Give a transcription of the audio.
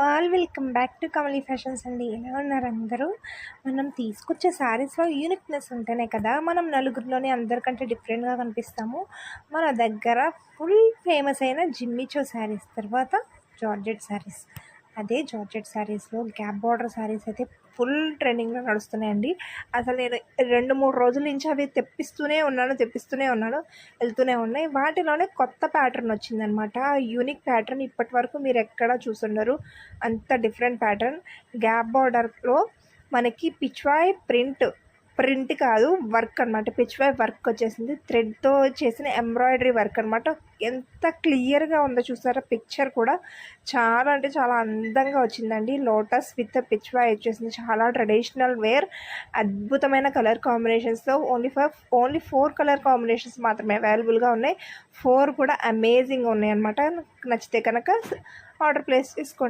All welcome back to Kamali fashions అండి. ఎలా ఉన్నారు అందరూ? మనం తీసుకొచ్చే శారీస్లో యూనిక్నెస్ ఉంటేనే కదా మనం నలుగురిలోనే అందరికంటే డిఫరెంట్గా కనిపిస్తాము. మన దగ్గర ఫుల్ ఫేమస్ అయిన జిమ్మిచో శారీస్, తర్వాత జార్జెట్ శారీస్. అదే జార్జెట్ శారీస్లో గ్యాప్ బార్డర్ శారీస్ అయితే ఫుల్ ట్రెండింగ్లో నడుస్తున్నాయండి. అసలు నేను 2-3 రోజుల నుంచి అవి తెప్పిస్తూనే ఉన్నాను, వెళ్తూనే ఉన్నాయి. వాటిలోనే కొత్త ప్యాటర్న్ వచ్చిందనమాట. యూనిక్ ప్యాటర్న్ ఇప్పటి వరకు మీరు ఎక్కడా చూసుండరు. అంత డిఫరెంట్ ప్యాటర్న్. గ్యాప్ బార్డర్లో మనకి పిచ్వాయ్ ప్రింట్ కాదు, వర్క్ అనమాట. పిచ్వాయ్ వర్క్ వచ్చేసింది, థ్రెడ్తో చేసిన ఎంబ్రాయిడరీ వర్క్ అనమాట. ఎంత క్లియర్గా ఉందో చూసారా? పిక్చర్ కూడా చాలా అంటే చాలా అందంగా వచ్చిందండి. లోటస్ విత్ పిచ్వాయ్ వచ్చేసింది. చాలా ట్రెడిషనల్ వేర్, అద్భుతమైన కలర్ కాంబినేషన్స్తో ఓన్లీ 4 కలర్ కాంబినేషన్స్ మాత్రమే అవైలబుల్గా ఉన్నాయి. 4 కూడా అమేజింగ్ ఉన్నాయి అనమాట. నచ్చితే కనుక ఆర్డర్ ప్లేస్ చేసుకోండి.